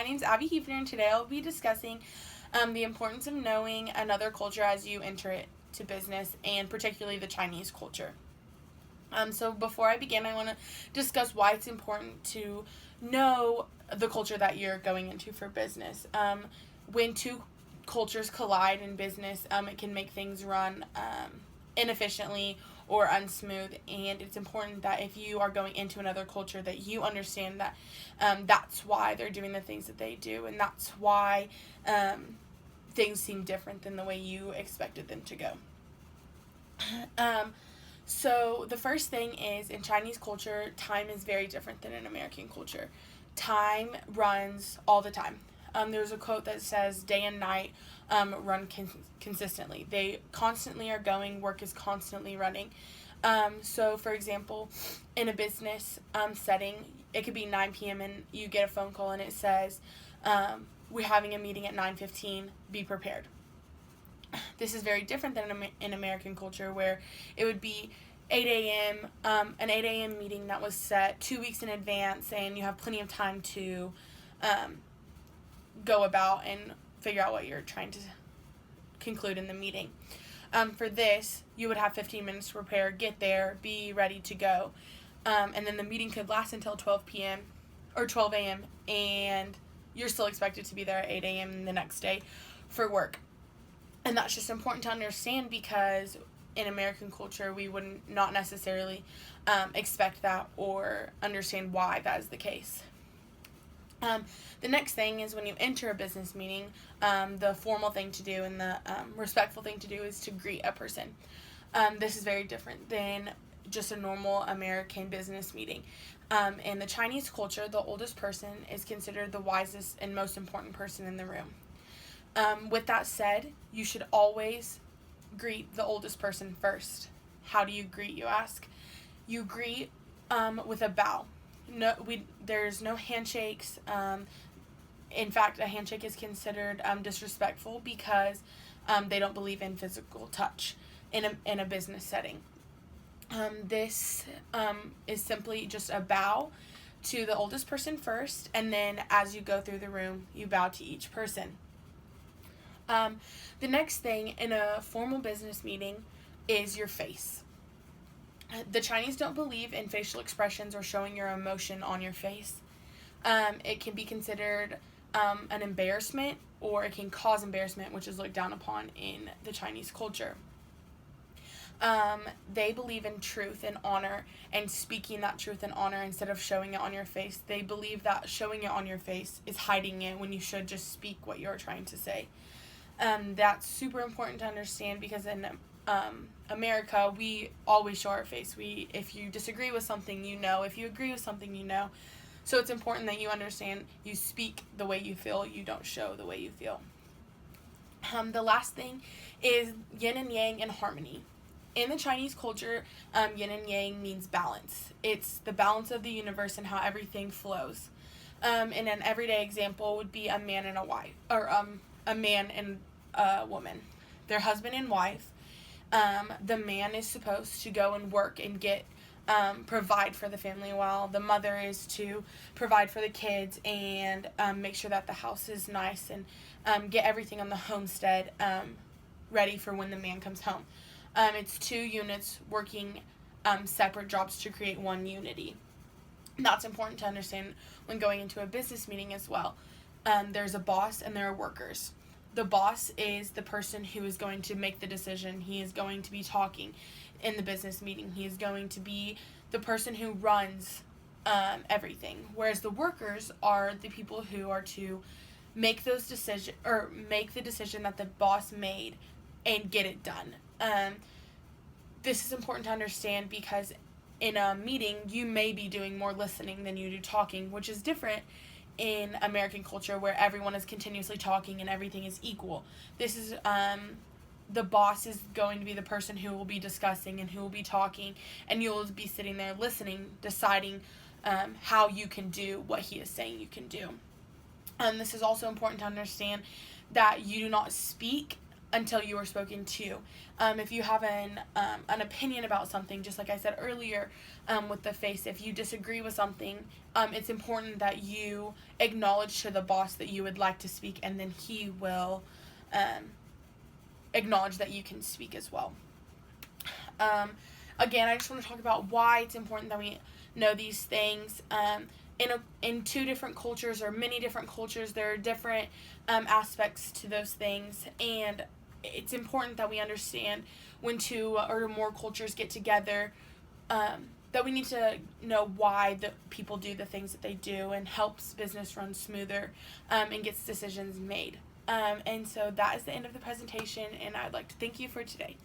name's Abby Hefner, and today I'll be discussing the importance of knowing another culture as you enter it to business, and particularly the Chinese culture. So before I begin, I want to discuss why it's important to know the culture that you're going into for business. When two cultures collide in business, it can make things run inefficiently or unsmooth, and it's important that if you are going into another culture that you understand that that's why they're doing the things that they do, and that's why things seem different than the way you expected them to go. So the first thing is, in Chinese culture, time is very different than in American culture. Time runs all the time. There's a quote that says, day and night run consistently. They constantly are going, work is constantly running. So, for example, in a business setting, it could be 9 p.m. and you get a phone call and it says, we're having a meeting at 9:15, be prepared. This is very different than in American culture, where it would be 8 a.m., an 8 a.m. meeting that was set 2 weeks in advance, and you have plenty of time to go about and figure out what you're trying to conclude in the meeting. For this, you would have 15 minutes to prepare, get there, be ready to go. And then the meeting could last until 12 p.m. or 12 a.m., and you're still expected to be there at 8 a.m. the next day for work. And that's just important to understand, because in American culture, we would not necessarily expect that or understand why that is the case. The next thing is, when you enter a business meeting, the formal thing to do and the respectful thing to do is to greet a person. This is very different than just a normal American business meeting. In the Chinese culture, the oldest person is considered the wisest and most important person in the room. With that said, you should always greet the oldest person first. How do you greet, you ask? You greet with a bow. There's no handshakes. In fact, a handshake is considered disrespectful, because they don't believe in physical touch in a business setting. This is simply just a bow to the oldest person first, and then as you go through the room, you bow to each person. The next thing in a formal business meeting is your face. The Chinese don't believe in facial expressions or showing your emotion on your face. It can be considered an embarrassment, or it can cause embarrassment, which is looked down upon in the Chinese culture. They believe in truth and honor, and speaking that truth and honor instead of showing it on your face. They believe that showing it on your face is hiding it, when you should just speak what you're trying to say. That's super important to understand, because in America, we always show our face. If you disagree with something, you know. If you agree with something, you know. So it's important that you understand you speak the way you feel, you don't show the way you feel. The last thing is yin and yang and harmony. In the Chinese culture, yin and yang means balance. It's the balance of the universe and how everything flows. And an everyday example would be a man and a wife, or a man and a woman. They're husband and wife. The man is supposed to go and work and provide for the family, while the mother is to provide for the kids and make sure that the house is nice, and get everything on the homestead ready for when the man comes home. It's two units working separate jobs to create one unity. That's important to understand when going into a business meeting as well. There's a boss and there are workers. The boss is the person who is going to make the decision. He is going to be talking in the business meeting. He is going to be the person who runs everything. Whereas the workers are the people who are to make those decisions, or make the decision that the boss made and get it done. This is important to understand, because in a meeting, you may be doing more listening than you do talking, which is different in American culture, where everyone is continuously talking and everything is equal. This is the boss is going to be the person who will be discussing and who will be talking, and you will be sitting there listening, deciding how you can do what he is saying you can do. This is also important to understand that you do not speak until you are spoken to. If you have an opinion about something, just like I said earlier, with the face, if you disagree with something, it's important that you acknowledge to the boss that you would like to speak, and then he will acknowledge that you can speak as well. Again, I just want to talk about why it's important that we know these things. In two different cultures, or many different cultures, there are different aspects to those things, and it's important that we understand when two or more cultures get together, that we need to know why the people do the things that they do, and helps business run smoother, and gets decisions made. And so that is the end of the presentation, and I'd like to thank you for today.